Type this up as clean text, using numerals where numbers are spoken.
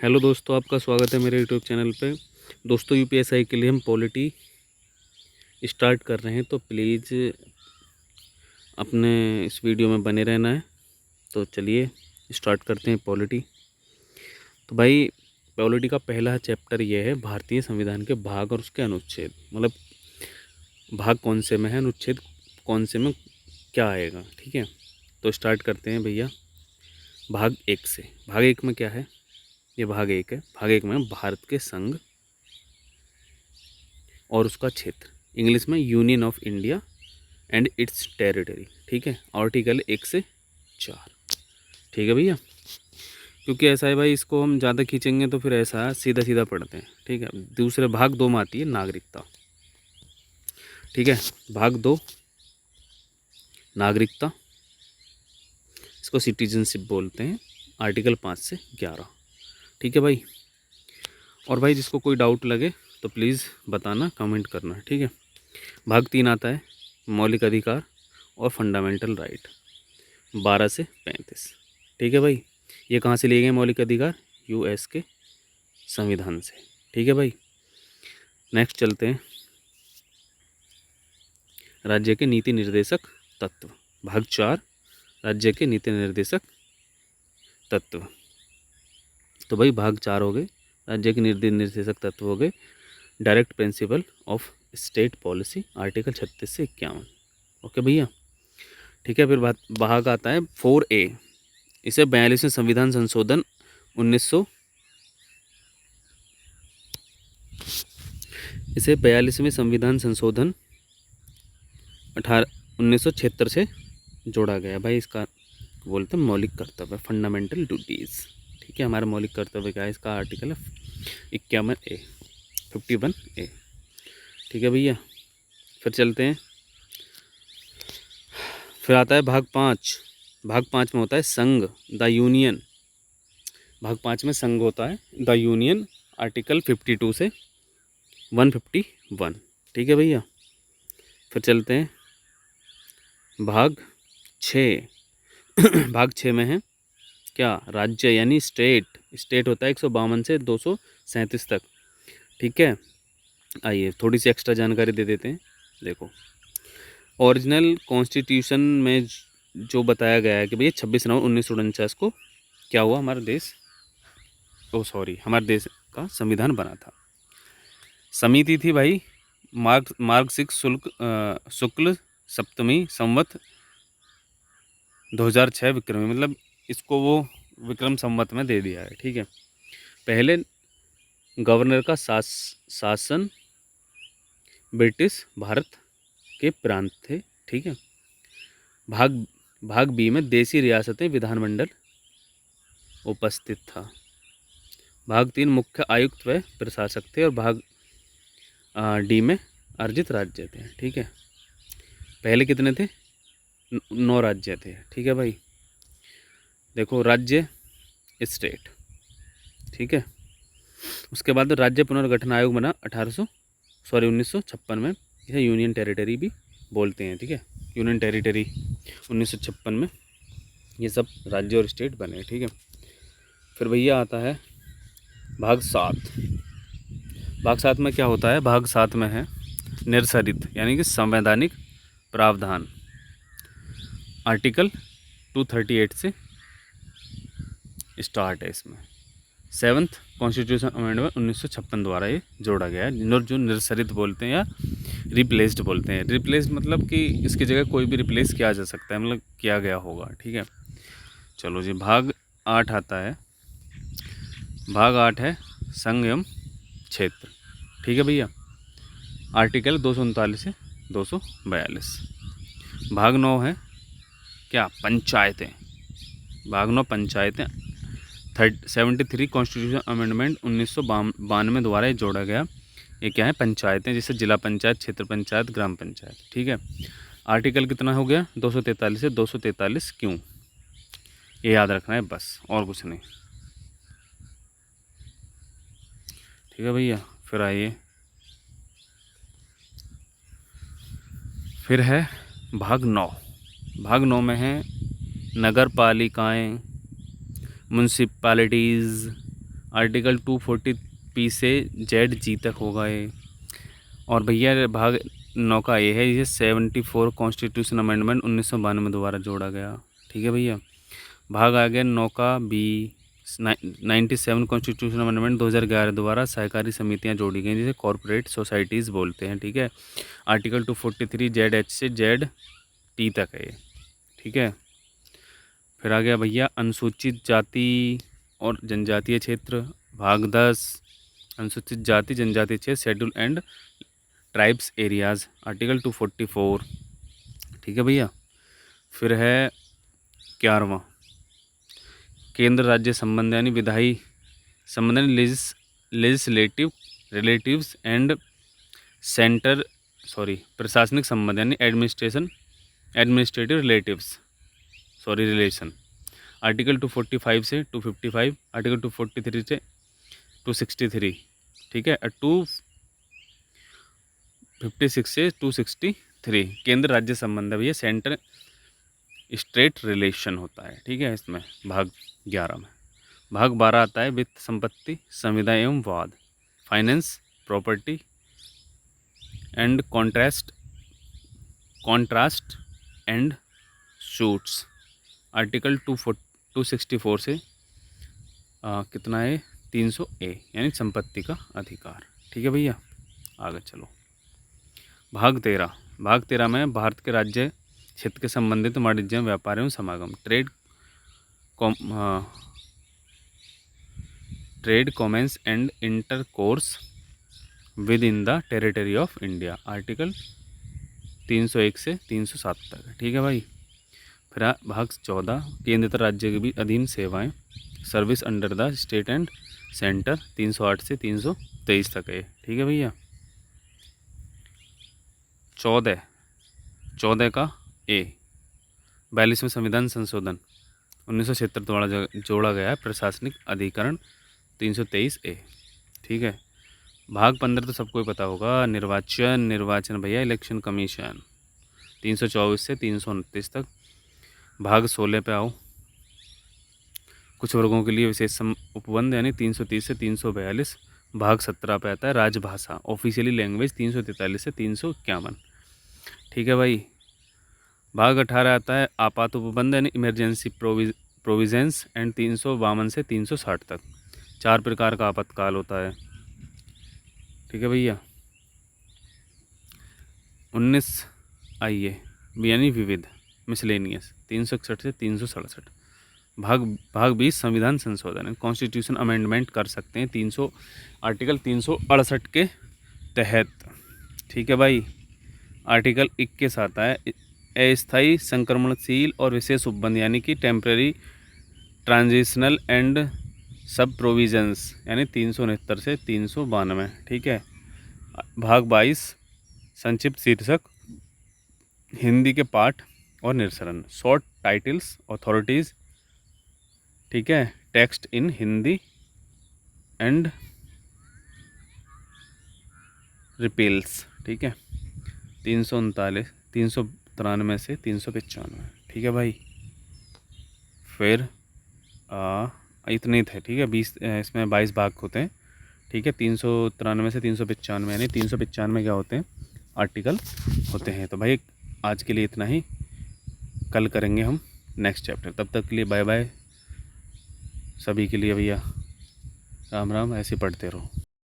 Hello दोस्तों, आपका स्वागत है मेरे यूट्यूब चैनल पे। दोस्तों, यूपीएसआई के लिए हम पॉलिटी स्टार्ट कर रहे हैं, तो प्लीज़ अपने इस वीडियो में बने रहना है। तो चलिए स्टार्ट करते हैं पॉलिटी। तो भाई, पॉलिटी का पहला चैप्टर ये है भारतीय संविधान के भाग और उसके अनुच्छेद। मतलब भाग कौन से में है, अनुच्छेद कौन से में क्या आएगा। ठीक है, तो स्टार्ट करते हैं भैया भाग एक से। भाग एक में क्या है, ये भाग एक है। भाग एक में भारत के संघ और उसका क्षेत्र, इंग्लिश में union of India and it's territory. ठीक है, आर्टिकल 1 से 4। ठीक है भैया, क्योंकि ऐसा है भाई, इसको हम ज़्यादा खींचेंगे तो फिर ऐसा सीधा सीधा पढ़ते हैं। ठीक है, दूसरे भाग 2 में आती है नागरिकता। ठीक है, भाग 2 नागरिकता, इसको सिटीजनशिप बोलते हैं, आर्टिकल 5 से 11। ठीक है भाई, और भाई जिसको कोई डाउट लगे तो प्लीज़ बताना, कमेंट करना। ठीक है, भाग 3 आता है मौलिक अधिकार और फंडामेंटल राइट, 12 से 35। ठीक है भाई, ये कहाँ से लिए गए मौलिक अधिकार? यूएस के संविधान से। ठीक है भाई, नेक्स्ट चलते हैं राज्य के नीति निर्देशक तत्व, भाग 4, राज्य के नीति निर्देशक तत्व। तो भाई भाग 4 हो गए, राज्य के नीति निर्देशक तत्व हो गए। Direct principle of state policy, article 36 से 51। ओके भैया, ठीक है। फिर भाग आता है 4A, इसे 42वें संविधान संशोधन 1900 इसे 42वें संविधान संशोधन 1976 से जोड़ा गया। भाई इसका बोलते हैं मौलिक कर्तव्य, फंडामेंटल ड्यूटीज़। ठीक है, हमारा मौलिक कर्तव्य क्या है, इसका आर्टिकल है 51A, 51A। ठीक है भैया, फिर चलते हैं। फिर आता है भाग 5। भाग 5 में होता है संघ, द यूनियन। भाग 5 में संघ होता है, द यूनियन, आर्टिकल 52 से 151। ठीक है भैया, फिर चलते हैं भाग 6। भाग 6 में है क्या, राज्य यानी स्टेट। स्टेट होता है 152 से 237 तक। ठीक है, आइए थोड़ी सी एक्स्ट्रा जानकारी दे देते हैं। देखो, ओरिजिनल कॉन्स्टिट्यूशन में जो बताया गया है कि भैया 26 नवंबर 1949 को क्या हुआ, हमारा देश हमारे देश का संविधान बना था। समिति थी भाई मार्गशीर्ष शुक्ल सप्तमी संवत 2006 विक्रमी, मतलब इसको वो विक्रम संवत में दे दिया है। ठीक है, पहले गवर्नर का शासन ब्रिटिश भारत के प्रांत थे। ठीक है, भाग बी में देशी रियासतें विधानमंडल उपस्थित था। भाग 3 मुख्य आयुक्त व प्रशासक थे, और भाग डी में अर्जित राज्य थे। ठीक है, पहले कितने थे? 9 राज्य थे। ठीक है भाई, देखो राज्य स्टेट। ठीक है, उसके बाद राज्य पुनर्गठन आयोग बना 1956 में, इसे यूनियन टेरिटरी भी बोलते हैं। ठीक है, यूनियन टेरिटरी 1956 में ये सब राज्य और स्टेट बने। ठीक है, फिर भैया आता है भाग 7। भाग 7 में क्या होता है? भाग 7 में है निर्धारित यानी कि संवैधानिक प्रावधान, आर्टिकल 238 से स्टार्ट है। इसमें 7th कॉन्स्टिट्यूशन अमेंडमेंट 1956 द्वारा ये जोड़ा गया है, जो निर्धारित बोलते हैं या रिप्लेस्ड बोलते हैं। रिप्लेस्ड मतलब कि इसकी जगह कोई भी रिप्लेस किया जा सकता है, मतलब किया गया होगा। ठीक है, चलो जी, भाग 8 आता है। भाग 8 है संघ एवं क्षेत्र। ठीक है भैया, आर्टिकल 239 से 242। भाग 9 है क्या, पंचायतें। भाग 9 पंचायतें 73 कॉन्स्टिट्यूशन अमेंडमेंट 1992 द्वारा ये जोड़ा गया। ये क्या है? पंचायतें, जैसे जिला पंचायत, क्षेत्र पंचायत, ग्राम पंचायत। ठीक है, आर्टिकल कितना हो गया? 243 से 243 क्यों, ये याद रखना है बस, और कुछ नहीं। ठीक है भैया, फिर आइए, फिर है भाग 9। भाग 9 में है नगर पालिकाएँ, म्यूनसिपैलिटीज़, आर्टिकल 240 से जेड जी तक होगा ये। और भैया भाग 9 का ये है, ये 74 कॉन्स्टिट्यूशन अमेंडमेंट 1992 द्वारा जोड़ा गया। ठीक है भैया। भाग आ गया 9 का बी, 97 कॉन्स्टिट्यूशन अमेंडमेंट 2011 द्वारा सहकारी समितियां जोड़ी गई, जिसे कॉरपोरेट सोसाइटीज़ बोलते हैं। ठीक है। आर्टिकल 243 जेड एच से जेड टी तक है ये। ठीक है। फिर आ गया भैया अनुसूचित जाति और जनजातीय क्षेत्र, भाग 10 अनुसूचित जाति जनजातीय क्षेत्र, schedule and tribes areas, article 244। ठीक है भैया। फिर है 11वां केंद्र राज्य संबंध यानी विधायी संबंध यानी लेजिस्लेटिव रिलेटिव्स एंड सेंटर प्रशासनिक संबंध यानी एडमिनिस्ट्रेटिव रिलेशन, आर्टिकल 245 से 255, आर्टिकल 243 से 263। ठीक है। 256 से 263 केंद्र राज्य संबंध है भैया, सेंटर स्टेट रिलेशन होता है। ठीक है। इसमें भाग 11 में। भाग 12 आता है वित्त संपत्ति संविदा एवं वाद, finance property and contrast and suits, article 264 से कितना है 300A यानी संपत्ति का अधिकार। ठीक है भैया। आगे चलो। भाग 13 में भारत के राज्य क्षेत्र के संबंधित वाणिज्य व्यापार एवं समागम, trade commerce and intercourse with in the territory of India, article 301 से 307 तक। ठीक है भाई। फिर भाग 14 केंद्र राज्य के भी अधीन सेवाएं, service under the state and centre, 308 से 323 तक है। ठीक है भैया। 14 का ए, 42वें संविधान संशोधन 1976 द्वारा जोड़ा गया है, प्रशासनिक अधिकरण 323A। ठीक है। भाग 15 तो सबको ही पता होगा, निर्वाचन भैया इलेक्शन कमीशन 324 से 329 तक। भाग 16 पे आओ, कुछ वर्गों के लिए विशेष उपबंध यानी 330 से 342। भाग 17 पे आता है राजभाषा ऑफिशियली लैंग्वेज 343 से 351। ठीक है भाई। भाग 18 आता है आपात उपबंध यानी इमरजेंसी प्रोविजंस एंड 352 से 360 तक। 4 प्रकार का आपातकाल होता है। ठीक है भैया। 19 आइए यानी विविध मिसलेनियस 361 से 367। भाग 20 संविधान संशोधन कॉन्स्टिट्यूशन अमेंडमेंट कर सकते हैं 300 आर्टिकल 368 के तहत। ठीक है भाई। आर्टिकल 21 आता है अस्थायी संक्रमणशील और विशेष उपबंध यानी कि टेम्पररी ट्रांजिशनल एंड सब प्रोविजंस यानी 369 से 392। ठीक है। भाग 22 संक्षिप्त शीर्षक हिंदी के पाठ और निरसरण, शॉर्ट टाइटल्स अथॉरिटीज़। ठीक है। Text in Hindi and repeals. ठीक है। 393 से 395। ठीक है भाई। फिर इतने थे। ठीक है। 20 इसमें 22 भाग होते हैं। ठीक है। 393 से 395 यानी 395 क्या होते हैं, आर्टिकल होते हैं। तो भाई आज के लिए इतना ही, कल करेंगे हम नेक्स्ट चैप्टर। तब तक के लिए बाय बाय सभी के लिए भैया, राम राम। ऐसे पढ़ते रहो।